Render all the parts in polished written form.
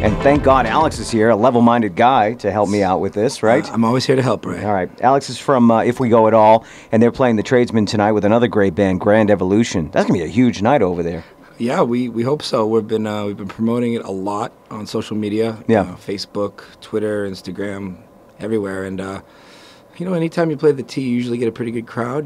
And thank God Alex is here, a level-minded guy, to help me out with this, right? I'm always here to help, Ray. All right. Alex is from If We Go At All, and they're playing the Tradesmen tonight with another great band, Grand Evolution. That's going to be a huge night over there. Yeah, we hope so. We've been promoting it a lot on social media. Yeah. Facebook, Twitter, Instagram, everywhere. And, anytime you play the T, you usually get a pretty good crowd,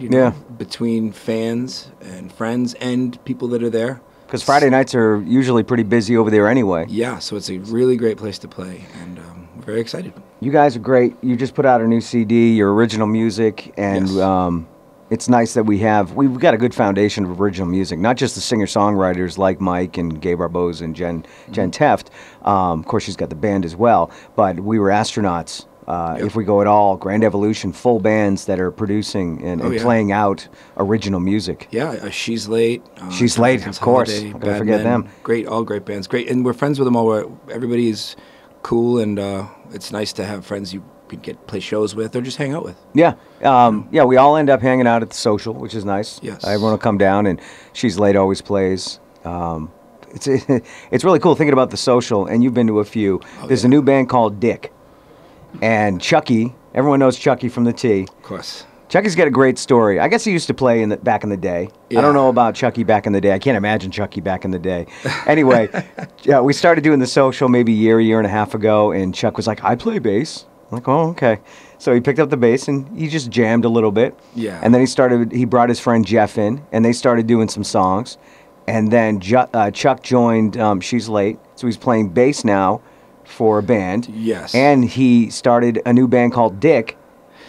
between fans and friends and people that are there. Because Friday nights are usually pretty busy over there anyway. Yeah, so it's a really great place to play, and we're very excited. You guys are great. You just put out a new CD, your original music, and Yes. It's nice that we've got a good foundation of original music, not just the singer-songwriters like Mike and Gabe Arbose and Jen Teft. Of course, she's got the band as well, but we were astronauts. If We Go At All, Grand Evolution, full bands that are producing and playing out original music. Yeah, She's Late. She's Late, of course. Holiday, Not gonna forget them. Great, all great bands. Great, and we're friends with them all. Everybody's cool, and it's nice to have friends you can play shows with or just hang out with. Yeah, we all end up hanging out at the social, which is nice. Yes. Everyone will come down, and She's Late always plays. It's really cool thinking about the social, and you've been to a few. There's a new band called Dick. And Chucky, everyone knows Chucky from the T. Of course. Chucky's got a great story. I guess he used to play back in the day. Yeah. I don't know about Chucky back in the day. I can't imagine Chucky back in the day. Anyway, we started doing the social maybe a year and a half ago, and Chuck was like, I play bass. I'm like, oh, okay. So he picked up the bass, and he just jammed a little bit. Yeah. And then he brought his friend Jeff in, and they started doing some songs. And then Chuck joined She's Late, so he's playing bass now for a band. Yes. And he started a new band called Dick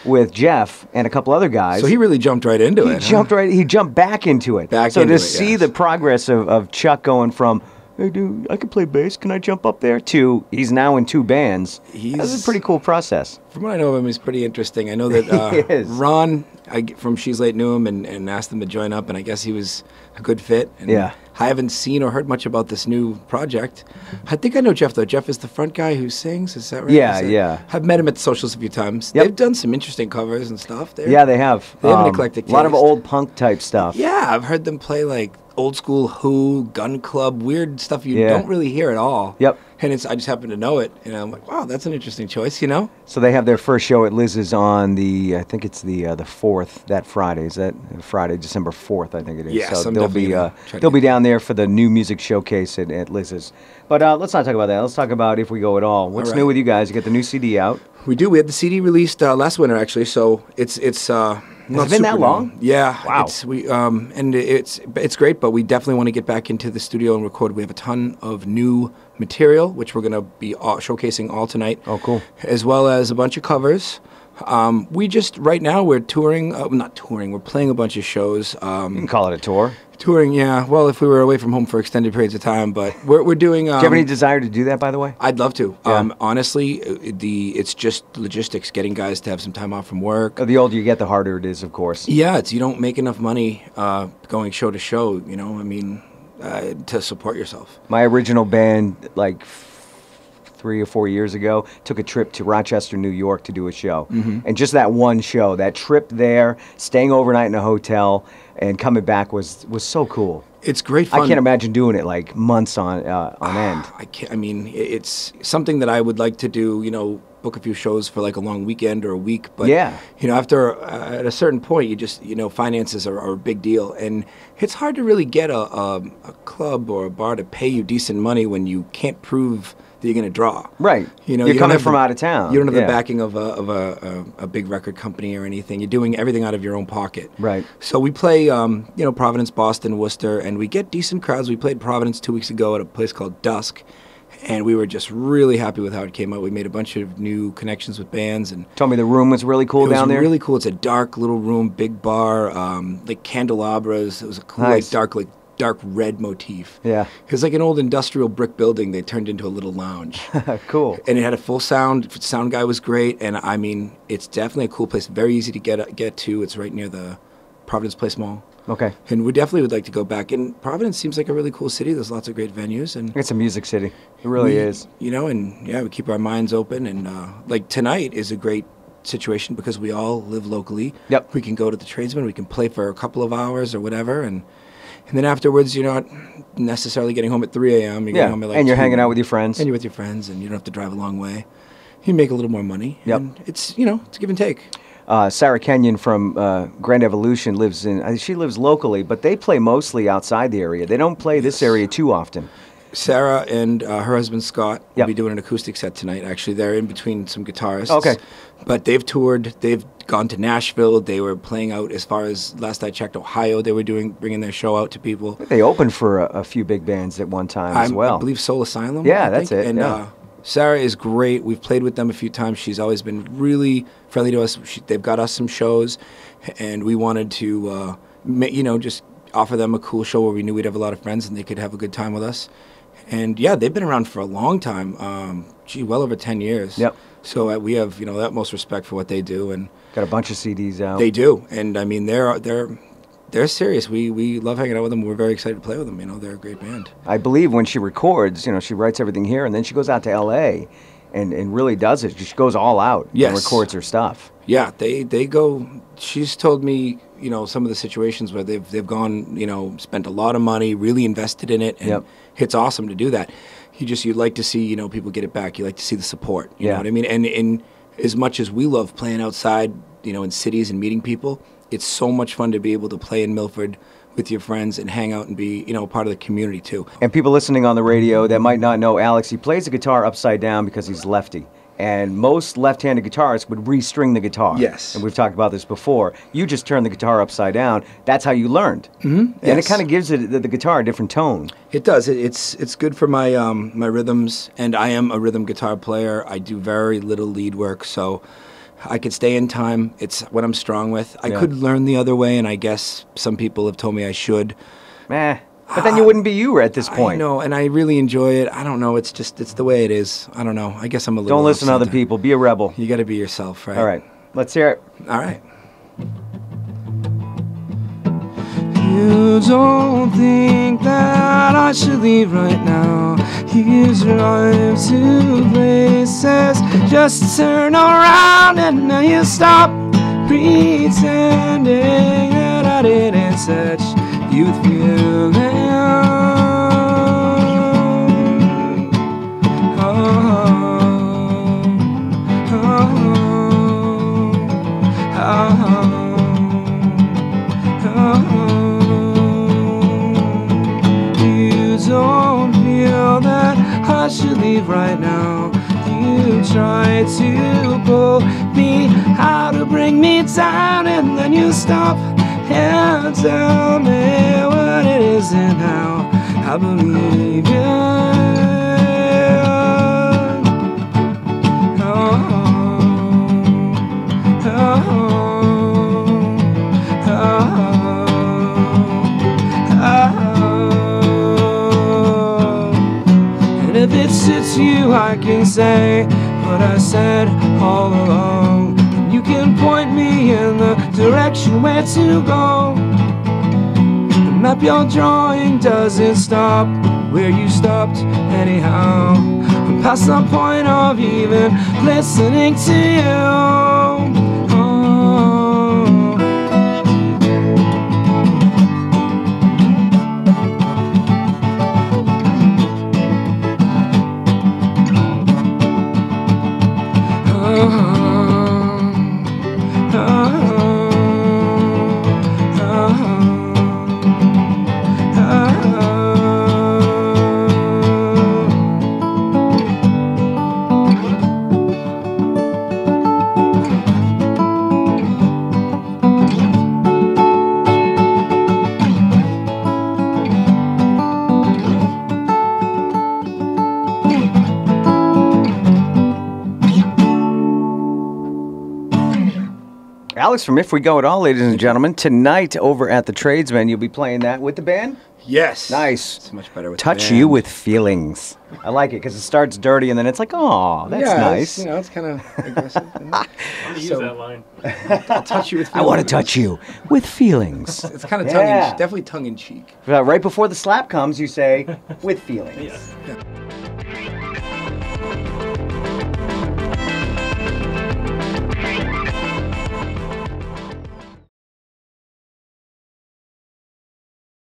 with Jeff and a couple other guys. So he really jumped right into it. He jumped back into it. Back so into to it, see yes. the progress of Chuck going from, hey dude, I can play bass, can I jump up there, to he's now in two bands. That's a pretty cool process. From what I know of him, he's pretty interesting. I know that He is. Ron from She's Late knew him and asked him to join up, and I guess he was a good fit. And Yeah. I haven't seen or heard much about this new project. I think I know Jeff, though. Jeff is the front guy who sings, is that right? Yeah. I've met him at the socials a few times. Yep. They've done some interesting covers and stuff. They have. They have an eclectic A lot of taste. old punk type stuff. Yeah, I've heard them play like old school Who, Gun Club, weird stuff you don't really hear at all. Yep. And I just happen to know it, and I'm like, wow, that's an interesting choice, So they have their first show at Liz's on I think it's the 4th, that Friday. Is that Friday, December 4th, I think it is. Yes, so I'm they'll be down there for the new music showcase at Liz's. But let's not talk about that. Let's talk about If We Go At All. What's new with you guys? You got the new CD out. We do. We had the CD released last winter, actually. So it's Has it been that long? Yeah. Wow. It's great, but we definitely want to get back into the studio and record. We have a ton of new material, which we're going to be showcasing all tonight. Oh, cool. As well as a bunch of covers. Right now we're touring. Not touring. We're playing a bunch of shows. You can call it a tour. Touring, yeah. Well, if we were away from home for extended periods of time, but we're doing. Do you have any desire to do that, by the way? I'd love to. Yeah. Honestly, it's just logistics, getting guys to have some time off from work. The older you get, the harder it is, of course. Yeah, you don't make enough money going show to show. To support yourself. My original band, like 3 or 4 years ago, took a trip to Rochester, New York to do a show. Mm-hmm. And just that one show, that trip there, staying overnight in a hotel and coming back was so cool. It's great fun. I can't imagine doing it like months on end. It's something that I would like to do, book a few shows for like a long weekend or a week. But, after at a certain point, you just, finances are a big deal. And it's hard to really get a club or a bar to pay you decent money when you can't prove that you're going to draw. Right. You're coming from out of town. You don't have the backing of a big record company or anything. You're doing everything out of your own pocket. Right. So we play, Providence, Boston, Worcester, and we get decent crowds. We played Providence 2 weeks ago at a place called Dusk, and we were just really happy with how it came out. We made a bunch of new connections with bands. And told me the room was really cool down there. It was really cool. It's a dark little room, big bar, like candelabras. It was a cool, nice. Dark red motif. Yeah. It was like an old industrial brick building they turned into a little lounge. Cool. And it had a full sound. The sound guy was great. And it's definitely a cool place. Very easy to get to. It's right near the Providence Place Mall. Okay. And we definitely would like to go back. And Providence seems like a really cool city. There's lots of great venues. And it's a music city. It really is. We keep our minds open. And like tonight is a great situation because we all live locally. Yep. We can go to the Tradesmen. We can play for a couple of hours or whatever. And And then afterwards, you're not necessarily getting home at 3 a.m. You're getting home at like and you're 2. hanging out with your friends. And you're with your friends, and you don't have to drive a long way. You make a little more money. Yep. And it's, it's give and take. Sarah Kenyon from Grand Evolution she lives locally, but they play mostly outside the area. They don't play this area too often. Sarah and her husband Scott will Yep. be doing an acoustic set tonight. Actually, they're in between some guitarists. Okay. But they've toured. They've gone to Nashville. They were playing out as far as, last I checked, Ohio. They were bringing their show out to people. They opened for a few big bands at one time as well. I believe Soul Asylum. Yeah, I that's think. it. And yeah. Sarah is great. We've played with them a few times. She's always been really friendly to us. They've got us some shows, and we wanted to, just offer them a cool show where we knew we'd have a lot of friends and they could have a good time with us. And yeah, they've been around for a long time. Well over 10 years. Yep. So we have, the utmost respect for what they do, and Got a bunch of CDs out. they do. And I mean, they're serious. We love hanging out with them. We're very excited to play with them. They're a great band. I believe when she records, she writes everything here, and then she goes out to L.A. and really does it. She goes all out Yes. and records her stuff. Yeah, they go. She's told me, some of the situations where they've gone, spent a lot of money, really invested in it, and Yep. it's awesome to do that. You'd like to see, people get it back. You like to see the support. You know what I mean? And in as much as we love playing outside, in cities and meeting people, it's so much fun to be able to play in Milford with your friends and hang out and be, part of the community too. And people listening on the radio that might not know Alex, he plays the guitar upside down because he's lefty. And most left-handed guitarists would restring the guitar. Yes. And we've talked about this before. You just turn the guitar upside down. That's how you learned. Mm-hmm. And it kind of gives the guitar a different tone. It does. It's good for my my rhythms, and I am a rhythm guitar player. I do very little lead work, so I could stay in time. It's what I'm strong with. I could learn the other way, and I guess some people have told me I should. But then you wouldn't be you at this point. I know, and I really enjoy it. I don't know. It's the way it is. I don't know. I guess I'm a little. Don't listen to other sometimes. people. Be a rebel. You got to be yourself, right? All right. Let's hear it. All right. You don't think that I should leave right now. Here's drive to places. Just turn around and now you stop pretending that I didn't touch you with feelings. I should leave right now. You try to pull me out to bring me down, and then you stop and tell me what it is and how I believe you. If it suits you, I can say what I said all along. You can point me in the direction where to go. The map you're drawing doesn't stop where you stopped anyhow. I'm past the point of even listening to you. Alex from If We Go At All, ladies and gentlemen. Tonight over at the Tradesman, you'll be playing that with the band? Yes. Nice. It's much better with Touch the band. You With Feelings. I like it because it starts dirty and then it's like, oh, that's nice. It's kind of aggressive. I'm going to use that line. I'll touch you with feelings. I want to touch you with feelings. It's kind of definitely tongue-in-cheek. Right before the slap comes, you say, with feelings. Yeah.